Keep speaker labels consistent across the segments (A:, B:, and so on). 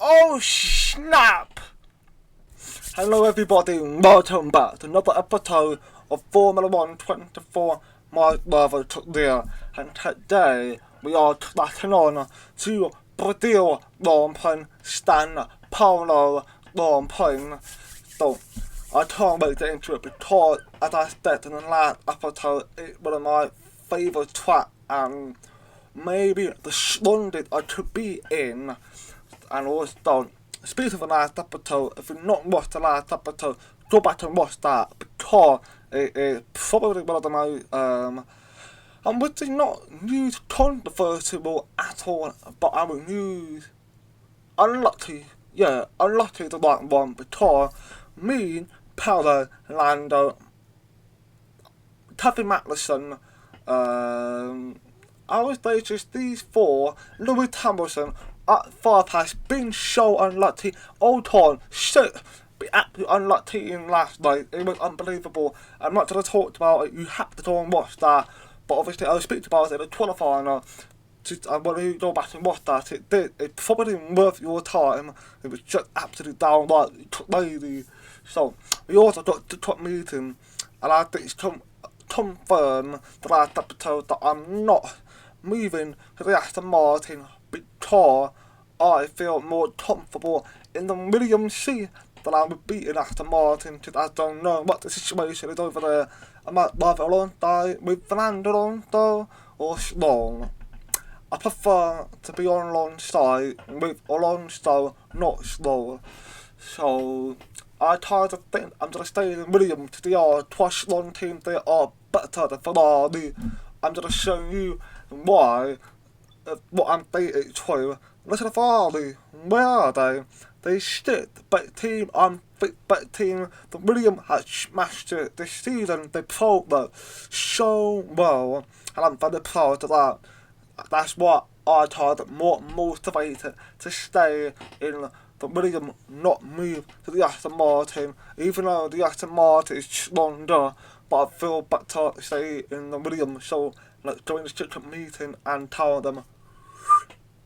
A: Oh snap! Hello everybody, welcome back to another episode of Formula 1 24. My brother took there, and today we are tracking on to Brazil Grand Prix, San Paulo Grand Prix. So I can't wait to get into it because, as I said in the last episode, it's one of my favourite tracks and maybe the strongest I could be in. And also, speaking of the last episode, if you've not watched the last episode, go back and watch that because it is probably one of the most, and which is not news controversial at all, but I will use unlucky the right one because me, Paolo, Lando, Kevin Magnussen, I would say just these four, Lewis Hamilton, at far past being so unlucky all time. Shit, be absolutely unlucky in last night. It was unbelievable. I'm not going to talk about it. You have to go and watch that. But obviously, I'll speak about it in the qualifier. And when you go back and watch that, it's probably worth your time. It was just absolutely downright crazy. So, we also got the top meeting, and I think it's confirmed the last episode that I'm not moving to the Aston Martin because I feel more comfortable in the Williams seat than I would be in Aston Martin, because I don't know what the situation is over there. I might rather alongside with Fernando Alonso or Stroll. I prefer to be on alongside with Alonso, not Stroll. So I kind of think I'm going to stay in Williams. They are twice long teams, they are better than Ferrari. I'm going to show you why. What I'm thinking true. Look at the Ferrari. Where are they? They stick the better team. I'm the better team. The Williams has smashed it this season. They proved that so well, and I'm very proud of that. That's what I tried more motivated to stay in the Williams, not move to the Aston Martin. Even though the Aston Martin is stronger, but I feel better to stay in the Williams. So let's join the strict meeting and tell them,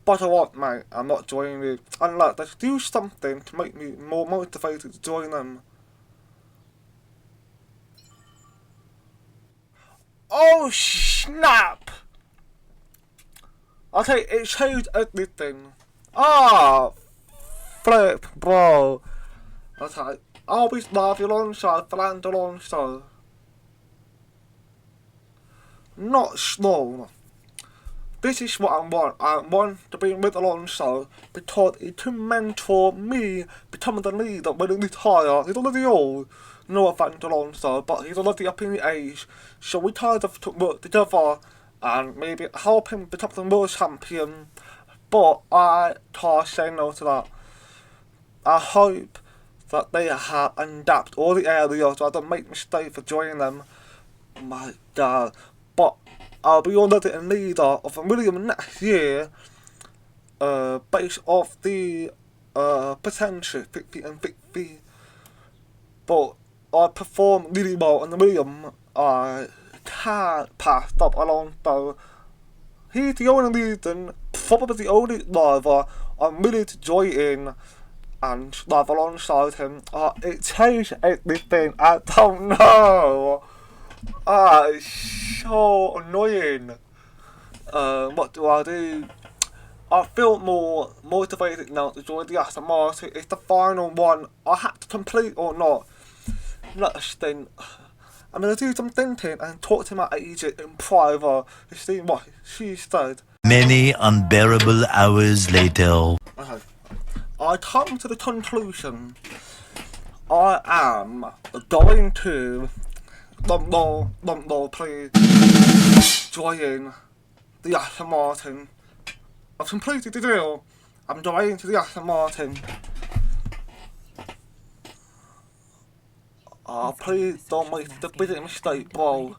A: but I want, mate, I'm not joining you. And let's do something to make me more motivated to join them. Oh snap! Okay, it changed everything. Flip, bro. Okay, I'll be Marvel alongside Fernando Alonso. Not small. This is what I want. I want to be with Alonso because he can mentor me becoming the leader when he retires. He's already old. No offense to Alonso, but he's already up in the age. So we kind of work together and maybe help him become the world champion. But I can't say no to that. I hope that they have adapted all the areas so I don't make mistakes for joining them. My God. But I'll be already a leader of a Williams next year, based off the potential 50 and 50. But I perform really well in the Williams. I can't pass up Alonso. He's the only reason, probably the only driver I'm willing to join in and drive alongside him. It changed everything. I don't know. It's so annoying. What do I do? I feel more motivated now to join the Aston Martin. It's the final one. I have to complete or not. Let's think. I'm going to do some thinking and talk to my agent in private to see what she said.
B: Many unbearable hours later.
A: Okay. I come to the conclusion I am going to please join the Aston Martin. I've completed the deal. I'm going to the Aston Martin. Please don't make the biggest mistake, bro.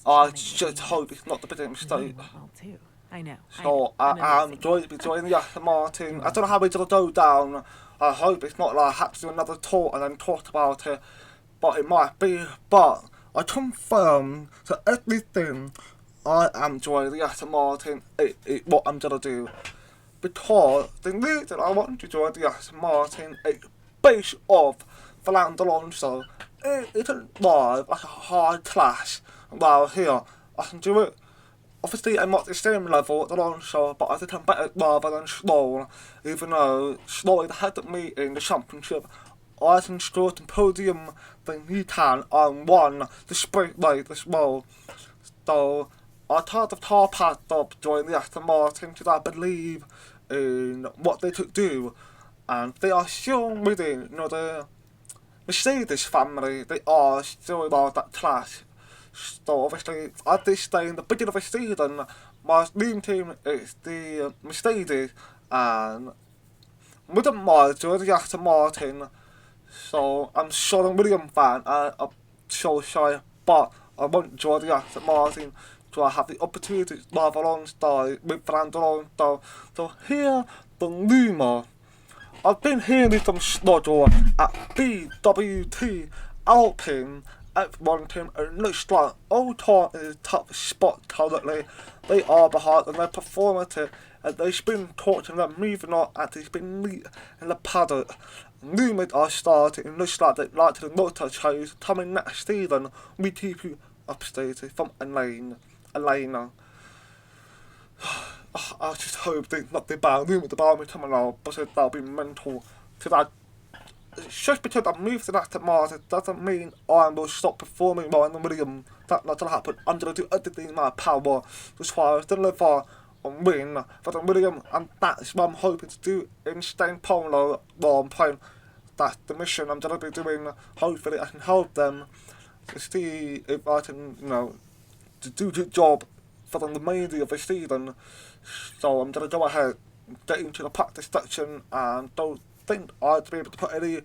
A: I just hope it's not the biggest mistake.
C: I know.
A: So I am going to be joining the Aston Martin. I don't know how it's going to go down. I hope it's not like I have to do another talk and then talk about it. But it might be. But I confirm that everything I am joining the Aston Martin. What I'm going to do. because the reason I wanted to join the Aston Martin is based off Fernando Alonso. It isn't like a hard class. Well, here, I can do it. Obviously, I'm not the same level as Alonso, but I think I'm better rather than Stroll, even though Stroll had me in the championship. I can score the podium than he can and won the sprint race as well. So, I thought of car packed up joining the Aston Martin because I believe in what they could do, and they are still within, the Mercedes family. They are still about that class. So obviously, at this stage in the beginning of the season, my dream team is the Mercedes, and wouldn't mind joining the Aston Martin. So I'm sure I'm William fan. I'm so shy, but I won't join the Aston Martin. So I have the opportunity to drive alongside with Fernando Alonso. So here, the rumour. I've been hearing some schedule at BWT Alpine at one team, and it looks like Alton is the top spot currently. They are behind on their performance, and they've been talking about moving on as it's been meet in the paddock. Rumours are starting, and looks like they'd like to the motor shows coming next season. We keep you updated from Elena. I just hope they not the bad rumours about me coming out, but that'll be mental. Because just because I moved to Aston Martin doesn't mean I will stop performing well in the William. That's not going to happen. I'm going to do everything in my power to try to deliver and win for the William, and that's what I'm hoping to do in San Paulo while I'm playing. That's the mission I'm going to be doing. Hopefully I can help them to see if I can, to do the job for the remainder of the season. So I'm going to go ahead, get into the practice section, and don't think I'd be able to put any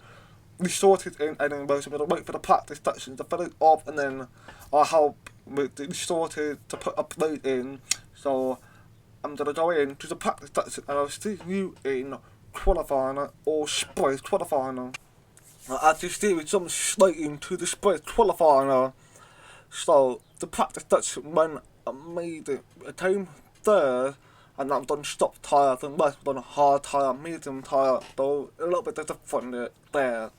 A: resources in anyway, so I'm going to wait for the practice section to fill it up, and then I'll help with the resources to put upload in. So I'm going to go in to the practice section, and I'll see you in qualifying or sprint qualifying. As you see, we jump straight into the sprint qualifying. So the practice section went amazing. It came third, and I've done stop tyres, and West done hard tyre, medium tyre, so a little bit different there.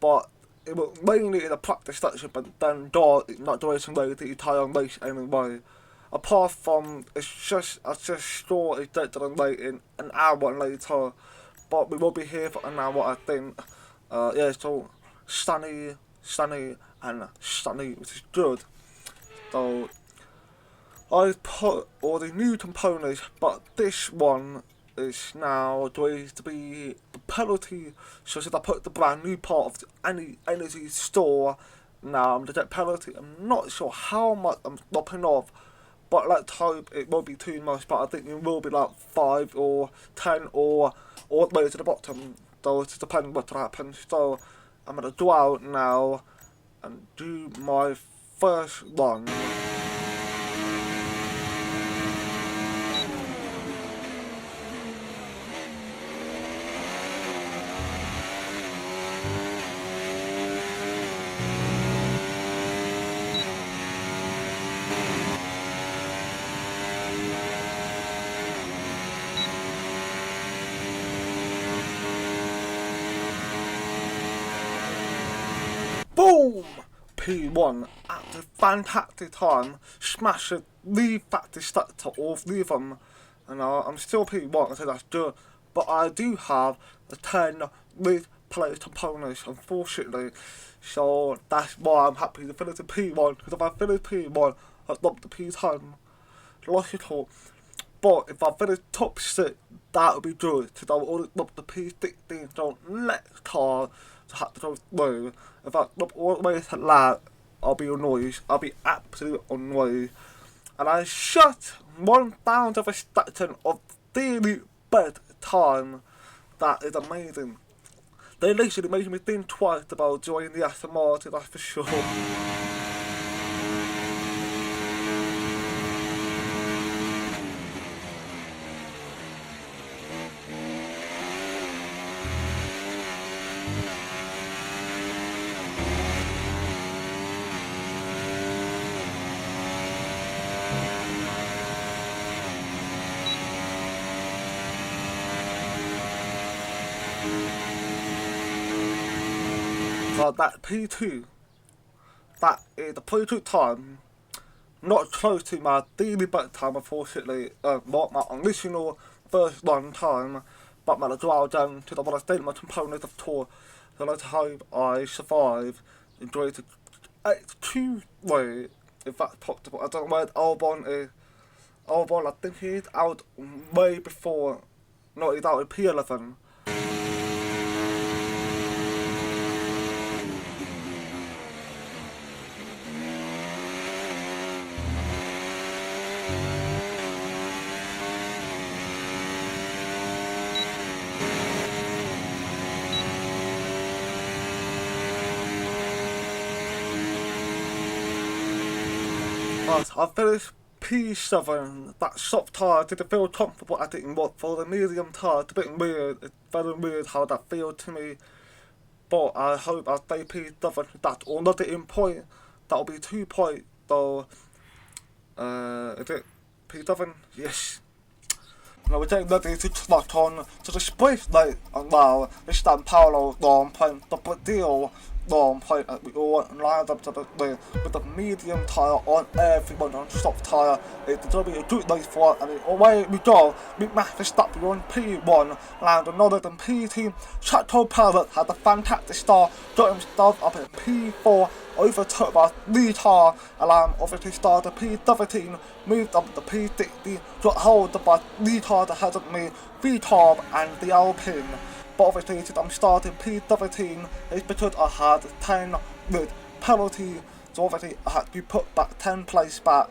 A: But it was mainly in the practice section, but then not the racing way the entire race anyway. Apart from, I just saw it's dead and waiting an hour later, but we will be here for an hour, I think. So sunny, and sunny, which is good. So I put all the new components, but this one is now going to be the penalty. So since I put the brand new part of the energy store, now I'm going to get penalty. I'm not sure how much I'm stopping off, but let's hope it won't be too much. But I think it will be like 5 or 10 or all the way to the bottom. So it just depends what happens. So I'm going to go out now and do my first run. Boom! P1 at a fantastic time, smashing the practice start to all 3 of them, and I'm still P1, so that's good, but I do have the 10 with play components, unfortunately, so that's why I'm happy to finish the P1, because if I finish P1, I'll stop the P10, logical. But if I finish top 6, that would be good, because I will only stop the P16, so next car to have to go through. If I stop all the way to that, I'll be annoyed. I'll be absolutely annoyed. And I shut 1,000 of a section of daily bed time. That is amazing. They literally made me think twice about joining the Aston Martin, that's for sure. but that P2, that is the P2 time, not close to my daily back time, unfortunately, not my original first run time, but my drive down to the one I stayed my component of tour, so let's hope I survive, enjoy the X2 if that's possible. I don't know where Albon is. Albon, I think he's out way before, no, he's out in P11. I finished P7, that soft tyre didn't feel comfortable as it was for the medium tyre. It's a bit weird, it's very weird how that feels to me. But I hope I'll stay P7, that's already in point. That'll be 2 points though. Is it P7? Yes. Now we're getting ready to slot on to the sprint night now. The San Paulo Grand Prix, the podium Grand Prix, we all lined up to the with the medium tyre on everyone on soft tyre. It's going to be a good race for it, and away we go. Big Master stop on P1, land another than P2. Chateau Pilot had a fantastic start, got himself up at P4. Overtook by the tyre, allowing obviously started P17, moved up to P60, got hold by the tyre that has me, VTOB and the Alpine. But obviously since I'm starting P17, it's because I had 10 with penalty, so obviously I had to be put back 10 place back.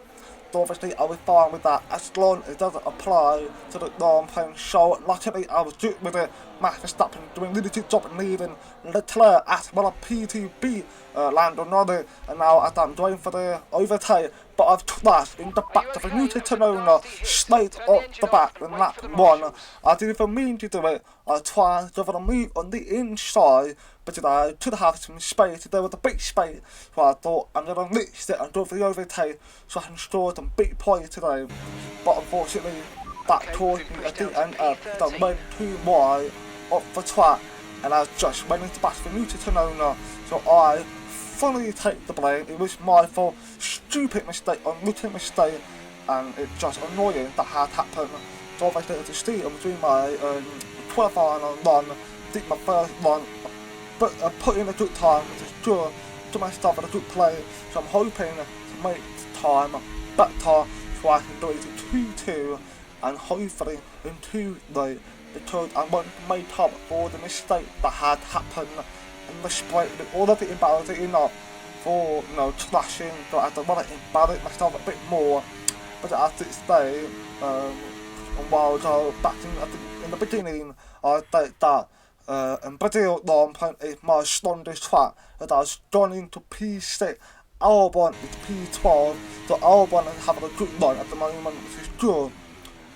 A: So obviously I was fine with that as long as it doesn't apply to the Grand Prix show. Luckily I was good with it. Max Verstappen doing really good job in leading. Leclerc as well as P2B land another, and now as I'm going for the overtake, but I've crashed in the back of a new Ternona straight off the back in lap 1. I didn't even mean to do it. I tried to move on the inside, but I could have some space. There was a big space, so I thought I'm going to reach it and go for the overtake so I can score some big points today. But unfortunately, that caused me at the end of the went too wide off the track, and I just went into back for new Ternona, so I fully take the blame. It was my fault, stupid mistake, unwritten mistake, and it's just annoying that had happened. So obviously as you see, I'm doing my qualifying run, did my first run, but I put in a good time, which is good, to myself in a good play, so I'm hoping to make time better so I can do it in 2-2 and hopefully in 2-3, because I want to make up for the mistake that had happened in the sprint. Already embarrassing enough for, you know, clashing, but I don't want to embarrass myself a bit more. But as it stays, while back in the beginning, I think that in Brazil Grand Prix is my strongest track, that I was going into P6, Albon is P12, so Albon is having a good run at the moment, which is good.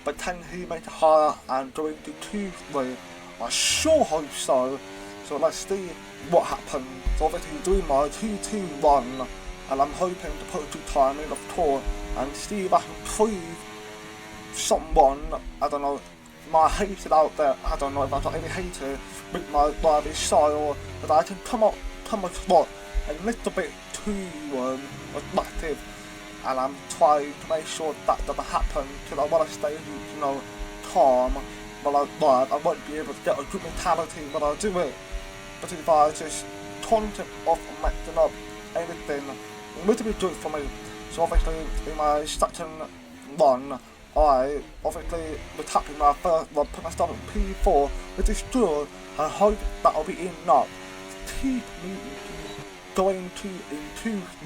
A: But can he make it higher and go into 2-3? I sure hope so. So let's see what happens. So obviously doing my 2-2 run, and I'm hoping to put a good time in, of course, and see if I can prove someone, I don't know, my haters out there, I don't know if I've got any haters with my driving style, but I can come across a little bit too attractive, and I'm trying to make sure that doesn't happen, because I want to stay, you know, calm while I drive. I won't be able to get a good mentality when I do it. But if I just content off and messing up anything, it would be good for me. So obviously in my second run, I obviously was happy with my first run, put myself at P4, which is good. I hope that'll be enough to keep me going into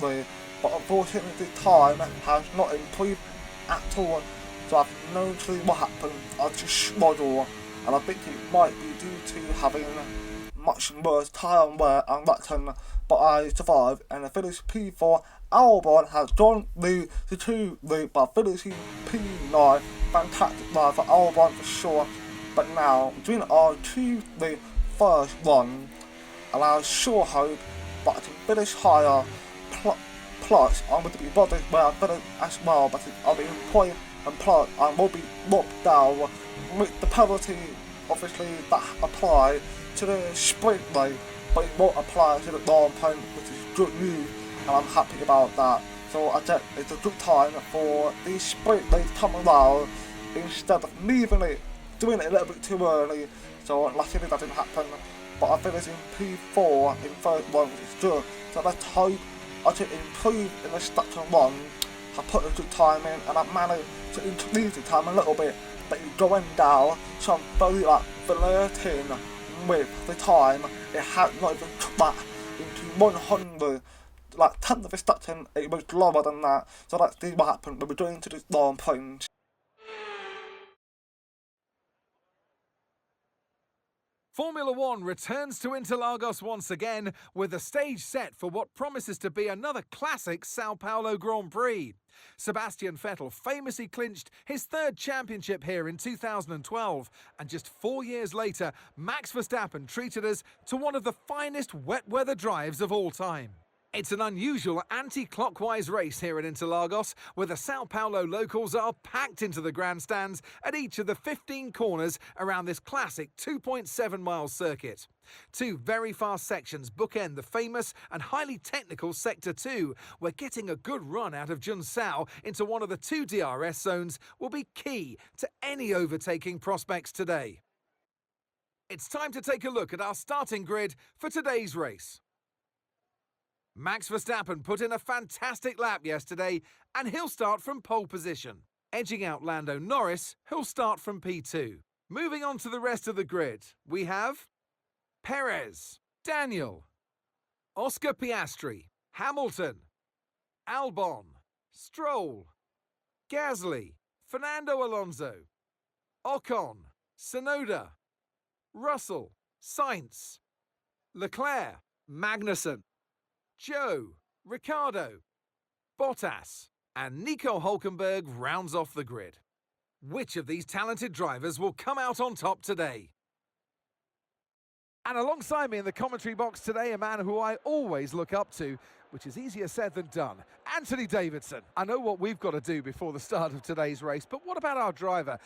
A: 2-3, but unfortunately this time has not improved at all. So I have no clue what happened. I just struggle, and I think it might be due to having much worse tyre wear and return, but I survived and I finished P4. Albon has gone the 2-3 by finishing P9. Fantastic ride for Albon for sure. But now, doing our 2-3 first run, and I sure hope that I can finish higher. Plus, I'm going to be bothered where I finish as well, but I'll be in point, and plus, I will be locked down with the penalty, obviously, that apply to the sprint race. but it won't apply to the long point, which is good news, and I'm happy about that. So I think it's a good time for the sprint race coming around instead of leaving it, doing it a little bit too early. So last year that didn't happen, but I finished in P4 in first one, which is good. So let's hope I can improve in the section one. I put a good time in, and I managed to increase the time a little bit, but it's going down, so I'm very flirting with the time. It had not even cracked into 100. Like 10th of a section, it was lower than that. So let's see what happened when we're going to this long point.
C: Formula One returns to Interlagos once again with the stage set for what promises to be another classic Sao Paulo Grand Prix. Sebastian Vettel famously clinched his third championship here in 2012, and just 4 years later, Max Verstappen treated us to one of the finest wet weather drives of all time. It's an unusual anti-clockwise race here at Interlagos, where the Sao Paulo locals are packed into the grandstands at each of the 15 corners around this classic 2.7-mile circuit. Two very fast sections bookend the famous and highly technical Sector 2, where getting a good run out of Junsao into one of the two DRS zones will be key to any overtaking prospects today. It's time to take a look at our starting grid for today's race. Max Verstappen put in a fantastic lap yesterday, and he'll start from pole position, edging out Lando Norris, who'll start from P2. Moving on to the rest of the grid, we have Perez, Daniel, Oscar Piastri, Hamilton, Albon, Stroll, Gasly, Fernando Alonso, Ocon, Tsunoda, Russell, Sainz, Leclerc, Magnussen, Joe, Ricciardo, Bottas, and Nico Hülkenberg rounds off the grid. Which of these talented drivers will come out on top today? And alongside me in the commentary box today, a man who I always look up to, which is easier said than done, Anthony Davidson. I know what we've got to do before the start of today's race, but what about our driver?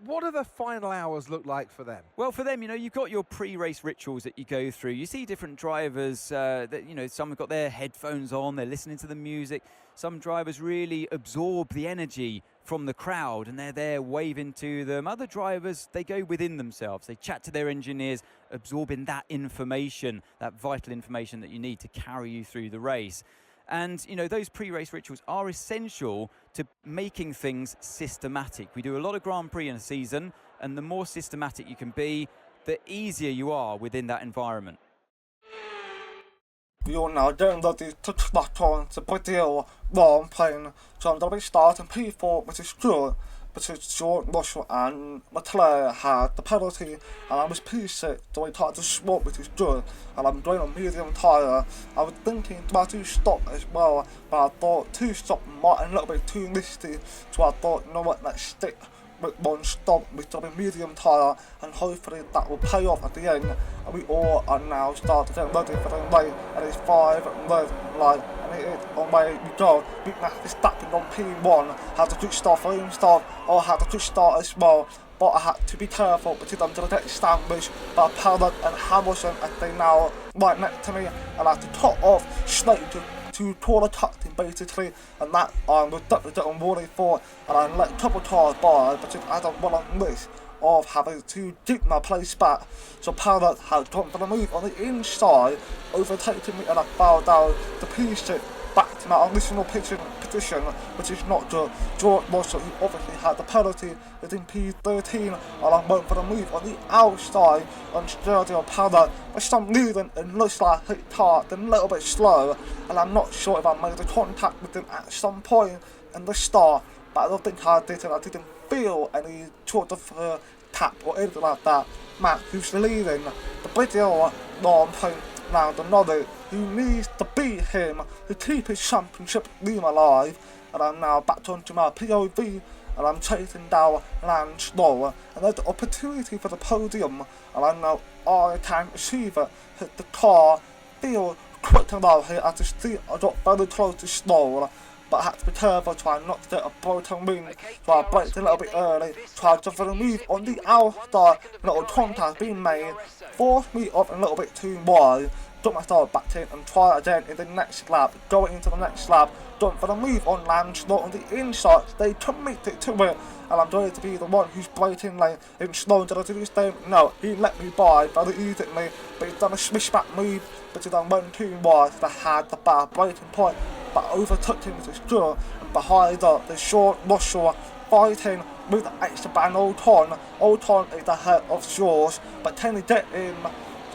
C: What do the final hours look like for them?
D: Well, for them, you've got your pre-race rituals that you go through. You see different drivers that, some have got their headphones on, they're listening to the music. Some drivers really absorb the energy from the crowd and they're there waving to them. Other drivers, they go within themselves. They chat to their engineers, absorbing that information, that vital information that you need to carry you through the race. And, those pre-race rituals are essential to making things systematic. We do a lot of Grand Prix in a season, and the more systematic you can be, the easier you are within that environment.
A: You're now getting ready to track on to Brazil long plane. So I'm going to be starting P4, which is good, because George Russell and Leclerc had the penalty, and I was P6, so I tried to swap, which is good, and I'm doing a medium tyre. I was thinking about 2 stop as well, but I thought 2 stop might be a little bit too risky, so I thought, let's stick with 1 stop with a medium tyre, and hopefully that will pay off at the end, and we all are now starting to get ready for the race, and it's 5 red light, and it is away we go. Big Max Verstappen on P1, had a good start for himself, or had a good start as well, but I had to be careful because I'm going to get sandwiched by Perez and Hamilton as they now right next to me, and I had to cut off straight to call a taxi basically, and that I was definitely getting worried for, and I let a couple cars by because I don't want to risk of having to dig my place back. So Perez has gone for the move on the inside, overtaking me, and I fell down the P6 back to my original position, which is not good. George Russell, who obviously had the penalty, is in P13, and I went for the move on the outside on Sergio Perez. For some reason, it looks like I hit hard, then a little bit slow, and I'm not sure if I made a contact with him at some point in the start, but I don't think I did, and I didn't feel any sort of tap or anything like that. Max, who's leading the Brazil long point now, the Norris, who needs to beat him to keep his championship dream alive, and I'm now back onto my POV, and I'm chasing down Lance Stroll, and there's the opportunity for the podium, and I know I can achieve it. Hit the car, feel quick around here as you see I got very close to Stroll, but I had to be careful, try not to get a broken wing, so I braked a little bit early, tried to move on the outside, little contact being made, forced me off a little bit too wide, took myself back in and try again in the next lap, going into the next lap, done for the move on land, slow on the inside, they committed to it, and I'm going to be the one who's braking lane in slow. Did I do this thing? No, he let me by very easily, but he's done a switchback move, but he done 1 too wide, that had the bad braking point, but overtook him to sure, and behind the short Russell fighting with the extra band Oton is ahead of Shores, but can he get him?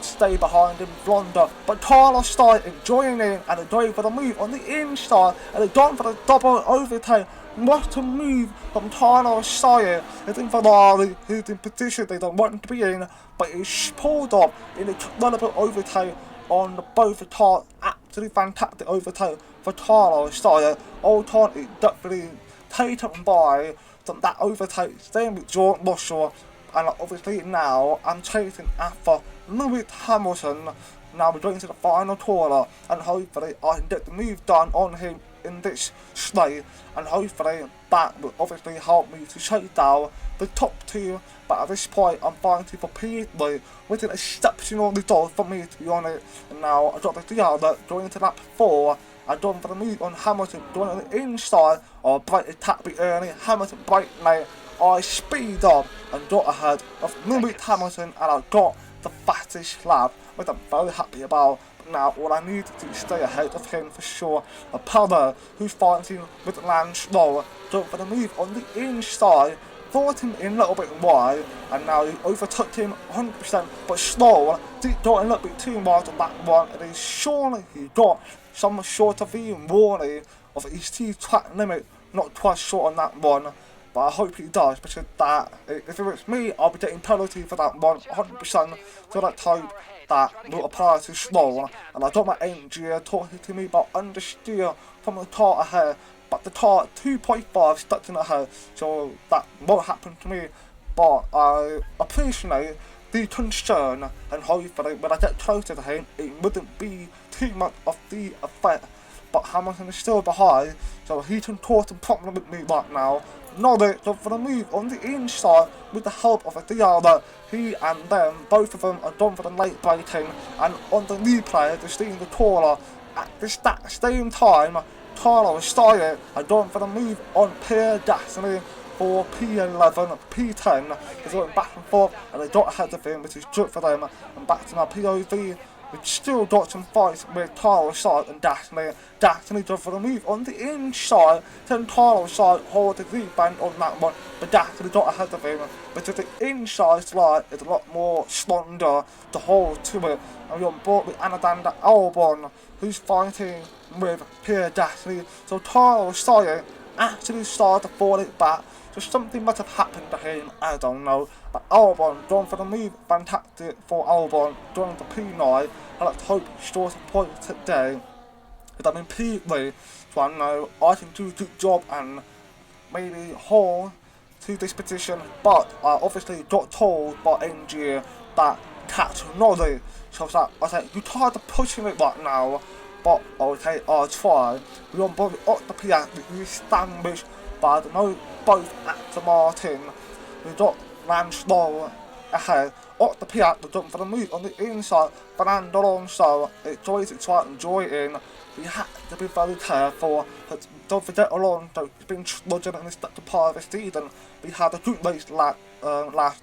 A: Stay behind him, Blonder, but Carlos started joining in and they're going for the move on the inside and they're going for the double overtake. What a move from Carlos Sire. It's in Ferrari, who's in position they don't want to be in, but he's pulled off in a incredible overtake on both the cars. Absolutely fantastic overtake for Carlos Sire. Oton is definitely taken by that overtake, staying with George Russell, and obviously now I'm chasing after Lewis Hamilton. Now we're going to the final corner, and hopefully I can get the move done on him in this slate, and hopefully that will obviously help me to chase down the top 2, but at this point I'm fighting for P3, which is an exceptional result for me, to be honest. And now I got the Diallo going into lap 4. I done for the move on Hamilton, going on the inside, or break attack bit early, Hamilton break late, I speed up and got ahead of Lewis Hamilton, and I got the fastest lap, which I'm very happy about. But now all I need to do is stay ahead of him for sure. A Pelder, who's fighting with Lance slow, going for the move on the inside, thought him in a little bit wide, and now he overtook him 100%, but slow, did got a little bit too wide on that one, and he's surely he got some short of the warning of his track limit, not twice short on that one, but I hope he does, because that, if it was me, I'll be getting penalty for that one 100%, so let's hope that will apply to slow. And I got my engineer talking to me about understeer from the car ahead, but the car at 2.5 stuck in ahead, so that won't happen to me, but I appreciate the concern, and hopefully when I get closer to him, it wouldn't be too much of the effect. But Hamilton is still behind, so he can cause a problem with me right now. Norris go for the move on the inside with the help of a Diallo. He and them, both of them, are done for the late braking, and on the replay, they're seeing the caller. At this same time, Carlos Steyer are done for the move on Pierre Gasly for P11, P10. They're going back and forth, and they got ahead of him, which is good for them. And back to my POV. We've still got some fights with Carlos Side and Gasly. Gasly goes for the move on the inside, then Carlos Side hold the rebound on that one, but Gasly got ahead of him, because the inside slide is a lot more stronger to hold to it. And we're on board with Anadanda Albon, who's fighting with Pierre Gasly, so Carlos Side actually started to fall it back. So something must have happened to him, I don't know. But Albon, going for the move, fantastic for Albon, going to P9, and let's hope he stores a point today. Because I'm in P3, so I know I can do a good job and maybe hold to this position. But I obviously got told by NG that catch Norris, so I said, you tried to push him it right now, but okay, I'll try. We're on board with Octopia, we sandwich by the both Aston Martin. We got Lance Lowe ahead. Octopia, the jump for the move on the inside. Fernando Alonso, it's tries to try and join in. We have to be very careful, but don't forget Alonso, he's been sludging in this part of the season. We had a good race last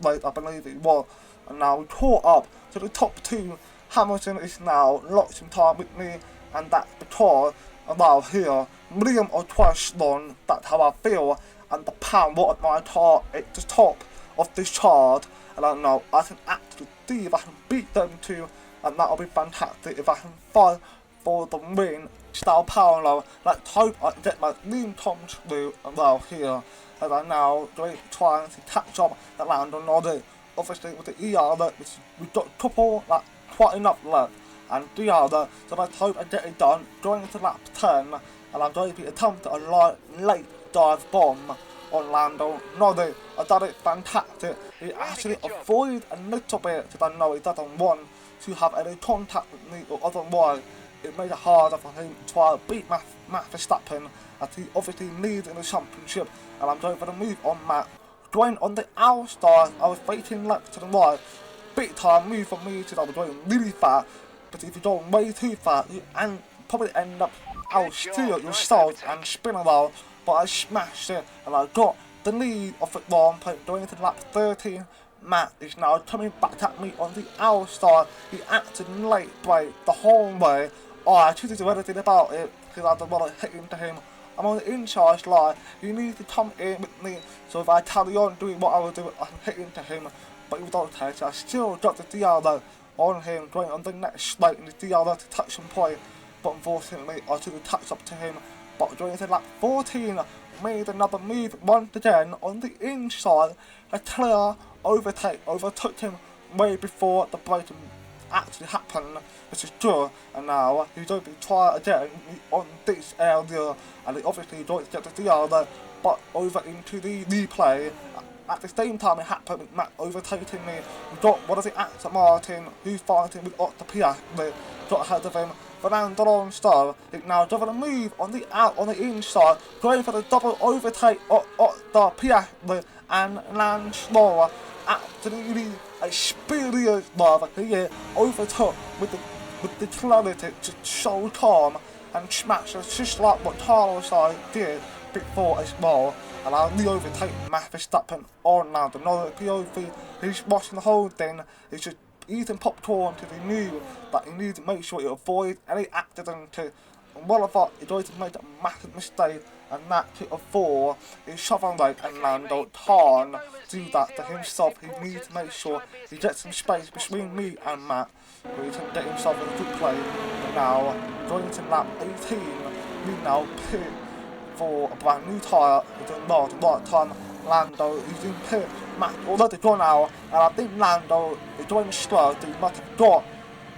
A: race, I believe it was, and now we caught up to the top 2. Hamilton is now locked in time with me, and that's because around here, million or twice long, that's how I feel, and the power of my car at the top of this chart, and I know I can actually see if I can beat them too, and that'll be fantastic if I can fight for the win. Sao Paulo, let's hope I can get my dream come true around here, as I now trying to catch up at Lando Norris. Obviously with the ER, we've got a couple, like quite enough left, and the other, so let's hope I get it done, going into lap 10, and I'm going to be attempting a late dive bomb on Lando Norris. I done it fantastic. He actually avoided a little bit, because I know he doesn't want to have any contact with me, or otherwise it made it harder for him to try to beat Max Verstappen, as he obviously leads in the championship, and I'm going for the move on Matt. Going on the outside, I was waiting left to the right. Big time move for me, because I was going really fast. but if you go way too far, you probably end up outsteer yourself and spin around. But I smashed it, and I got the lead of at 1 point going into lap 13. Matt is now coming back at me on the outside. He acted late brake the whole way. I couldn't do anything about it because I don't want to hit into him. I'm on the in-charge line. You need to come in with me, so if I carry on doing what I was doing, I can hit into him. But he don't take it. I still got the DRO on him, going on the next straight in the DRO to touch some point. But unfortunately, I took the touch up to him. But going into lap 14, made another move once again on the inside. A clear overtake, overtook him way before the braking actually happened, which is good. And now he's going to try again on this area, and he obviously going to get the DRO, but over into the replay. At the same time it happened with Matt overtaking me. We got one of the Aston Martin who's fighting with Otto Piastri, got ahead of him. Fernando Alonso is now doing a move on the inside, going for the double overtake of Otto Piastri and Lance Stroll. Absolutely experienced driver here, overtook with the clarity, just so calm and smashed it just like what Carlos did before as well. And I'll overtake Max Verstappen on now. Another POV, he's watching the whole thing. He's just eating popcorn because he knew that he needed to make sure he avoid any accident. And what I thought, he's going to make a massive mistake, and that to avoid is Chevrolet and Lando can't do that to himself. He needs to make sure he gets some space between me and Matt, where he can get himself in a good play. And now, going to lap 18, we now pit for a brand new tyre. It's not the right time. Lando is in pit. Matt already gone now, and I think Lando is doing slow. He must have got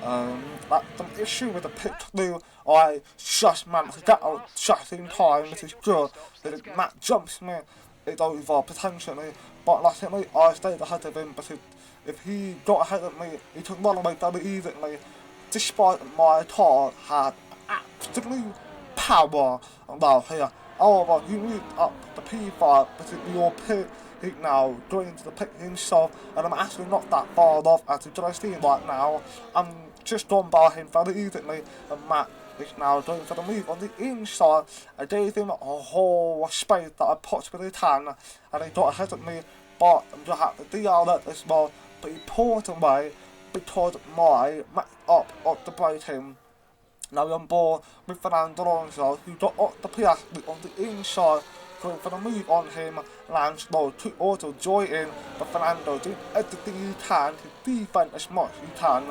A: some issue with the pit crew. I just managed to get out just in time, which is good. If Matt jumps me, it's over potentially. But luckily, I stayed ahead of him, because if he got ahead of me, he could run away very easily. Despite my car had absolute power around here. However, you need up the P5 because your pit is now going into the pit himself, and I'm actually not that far off as you can see right now. I'm just gone by him very easily, and Matt is now going for the move on the inside. I gave him a whole space that I put with his hand, and he got ahead of me, but I'm just at the DRL as well. But he pulled away because my up the braking. Now we're on board with Fernando Alonso, who got up the Piastri on the inside, going for the move on him. Lance Stroll took also joy in, but Fernando doing everything he can to defend as much as he can.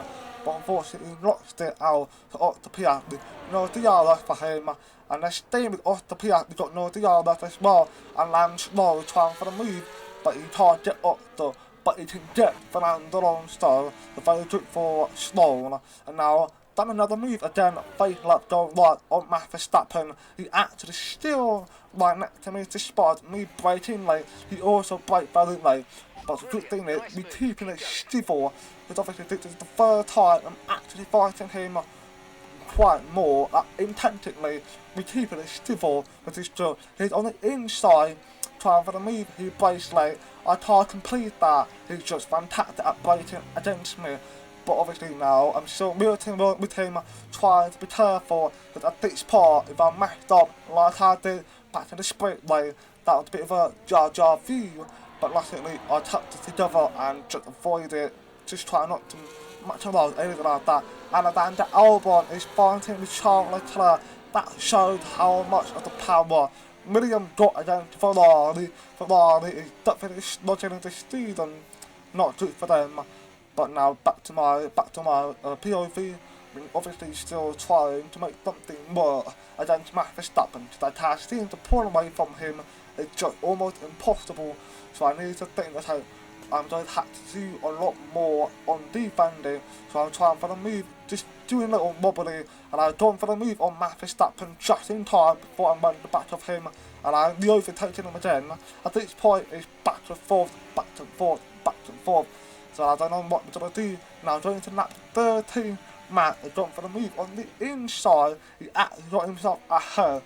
A: But unfortunately, he lost it out to Otto Piastri. No DRS for him, and they're staying with Otto Piastri, got no DRS as well. And Lance Stroll trying for the move, but he can't get Otto. But he can get Fernando Alonso, the very good for Stroll. And now, done another move again, face lap go right on Max Verstappen. He actually still right next to me despite me braking late. He also braked very late. But the good thing is, we're keeping it civil, because obviously this is the third time I'm actually fighting him quite more intensively. We're keeping it civil, which is true. He's on the inside, trying for the move, he brakes late. I can't complete that. He's just fantastic at braking against me. But obviously now, I'm still meeting with him, trying to be careful, because at this part, if I messed up like I did back in the sprint lane, that was a bit of a jar view. But luckily, I tucked it together and just avoided it, just try not to much around anything like that. And then the Albon is fighting with Charles Leclerc. That showed how much of the power William got against Ferrari. Ferrari is definitely not getting the speed and not good for them. But now back to my POV. I'm obviously still trying to make something work against Max Verstappen, because I can't seem to pull away from him. It's just almost impossible. So I need to think that I'm going to have to do a lot more on defending. So I'm trying for the move, just doing a little wobbly, and I've gone for the move on Max Verstappen just in time before I went the back of him, and I'm overtaking him again. At this point, it's back and forth, back and forth, back and forth. So I don't know what we're going to do. Now going to lap 13, Matt has gone for the move on the inside. He actually got himself ahead.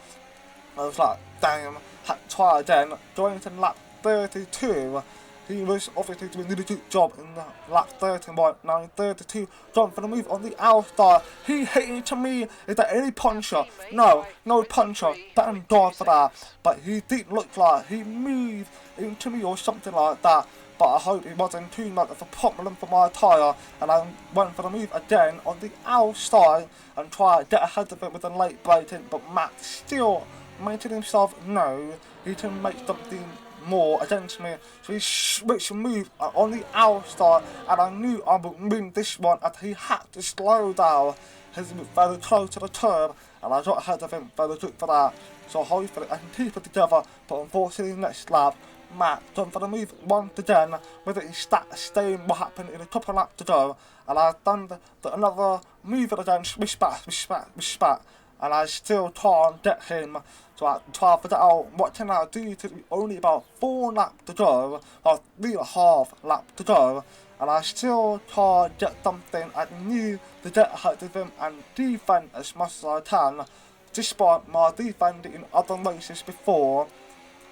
A: I was like, damn, had to try again. Going to lap 32, he was obviously doing a really good job in the lap 31. Now in 32, John for the move on the outside. He hit into me. Is there any puncher? No puncher. Thank God for that. But he did look like he moved into me or something like that. But I hope it wasn't too much of a problem for my tyre, and I went for the move again on the outside and tried to get ahead of it with a late braking, but Matt still making himself know he can make something more against me. So he switched move on the outside, and I knew I would win this one, and he had to slow down. He was very close to the turn, and I got ahead of him, very good for that. So hopefully I can keep it together, but unfortunately next lap, Matt done for the move once again, with it staying what happened in a couple of laps to go, and I've done another move again, swish back, and I still can't get him. So I try to figure out what can I do to only about 4 laps to go, or 3.5 laps to go, and I still can't get something. I need to get ahead of him and defend as much as I can, despite my defending in other races before.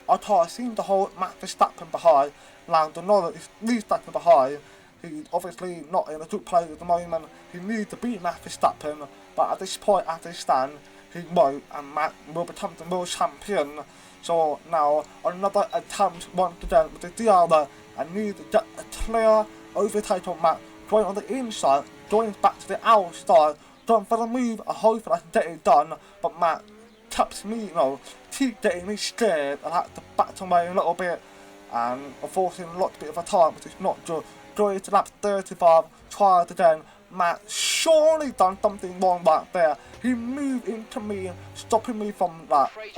A: I seem to hold Max Verstappen behind. Lando Norris is Verstappen behind. He's obviously not in a good place at the moment. He needs to beat Max Verstappen, but at this point, as they stand, he won't, and Max will become the world champion. So now, another attempt once again with the DRL. I need to get a clear overtake on Max, going on the inside, going back to the outside, done for the move. I hope I can get it done, but Max kept me, keep getting me scared. I had to back away a little bit, and unfortunately lost a bit of a time, which is not good. Going to lap 35, tried again. Matt surely done something wrong right there. He moved into me, stopping me from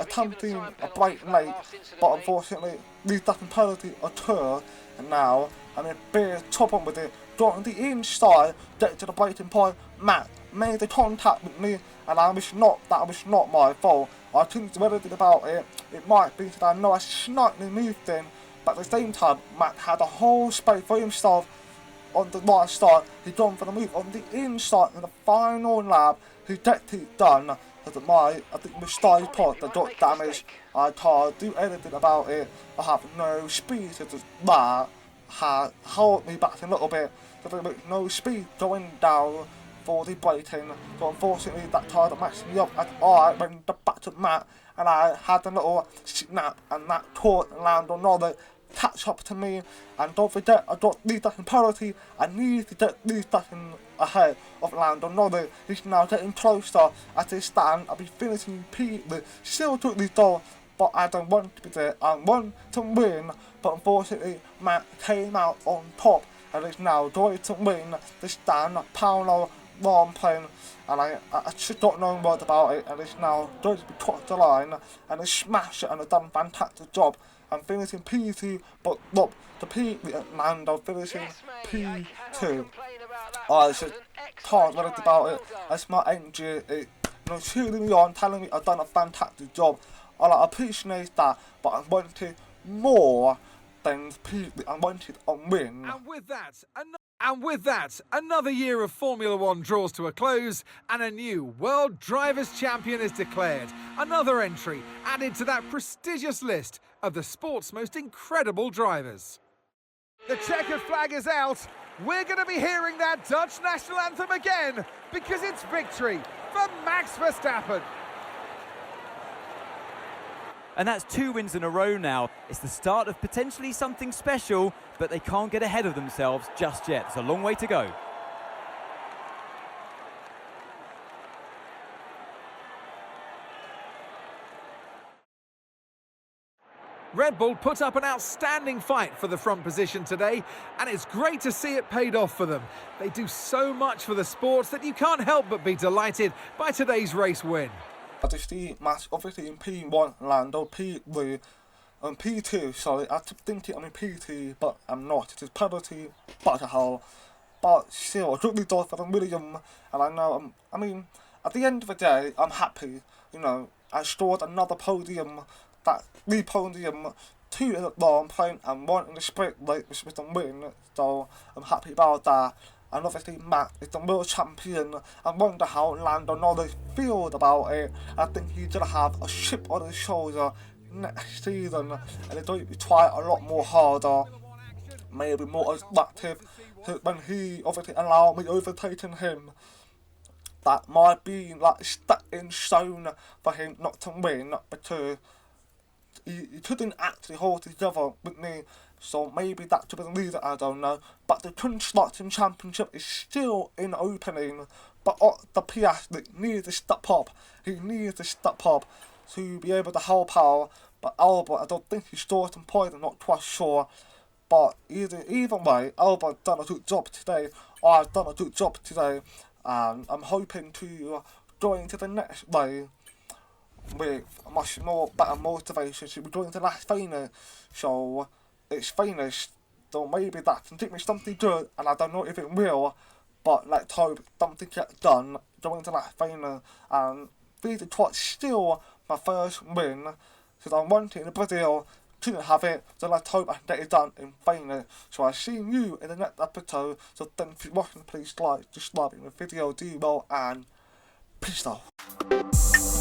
A: attempting a brake late, but unfortunately these doesn't penalty occurred, and now I'm in big trouble with it. Going on the inside, get to the braking point. Matt made the contact with me, and that was not my fault. I think the other thing about it, it might be that I know I slightly moved in, but at the same time, Matt had a whole space for himself on the right side. He gone for the move on the inside in the final lap. He gets it done. I think my side pod that got damaged. I can't do anything about it. I have no speed, so that had held me back a little bit. So there was no speed going down for the braking. So unfortunately that tire that matched me up, and I went back to Matt, and I had a little snap, and that caught Lando Norris catch up to me. And don't forget, I got Lee Dutton penalty. I need to get Lee Dutton ahead of Lando Norris. He's now getting closer as they stand. I'll be finishing P3, still took the door, but I don't want to be there. I want to win, but unfortunately Matt came out on top, and is now going to win the San Paulo Grand Prix. And I should not know what about it, and it's now going to be crossed the line, and they smashed it, and they've done a fantastic job. I'm finishing P2, but look, the P3 at Lando finishing P2. I should can't worry about it. That's my engine. Cheering me on, telling me I've done a fantastic job. I appreciate that, but I wanted more than P3. I wanted a win.
C: And with that, another year of Formula One draws to a close, and a new World Drivers' Champion is declared. Another entry added to that prestigious list of the sport's most incredible drivers. The checkered flag is out. We're going to be hearing that Dutch national anthem again, because it's victory for Max Verstappen.
D: And that's 2 wins in a row now. It's the start of potentially something special, but they can't get ahead of themselves just yet. It's a long way to go.
C: Red Bull put up an outstanding fight for the front position today, and it's great to see it paid off for them. They do so much for the sport that you can't help but be delighted by today's race win.
A: I just see Max obviously in P1, Lando P3, and P2, sorry, I keep thinking I'm in P2, but I'm not. It is penalty, buggerhole, but still, I took the door for the William, and I know, at the end of the day, I'm happy, I scored another podium, the podium, 2 in the long plane, and 1 in the sprint race, which was the win, so I'm happy about that. And obviously Matt is the world champion. I wonder how Lando Norris feels about it. I think he's going to have a chip on his shoulder next season, and he's going to try a lot more harder. maybe more active when he obviously allowed me overtaking him. That might be like stuck in stone for him not to win because he couldn't actually hold together with me, so maybe that could be the reason, I don't know. But the Constructing Championship is still in opening, but the Piastri needs to step up. He needs to step up to be able to help out. But Albert, I don't think he's starting point, I'm not quite sure. But either way, Albert done a good job today. I've done a good job today. And I'm hoping to go into the next day with much more better motivation to be going to Las Vegas. So it's finished, so maybe that can give me something good, and I don't know if it will, but let's hope something gets done going to Las Vegas. And this is still my first win, because I wanted in Brazil, couldn't have it, so let's hope I can get it done in Vegas. So I'll see you in the next episode, so thanks for watching, please like, subscribe in the video, do well, and peace out.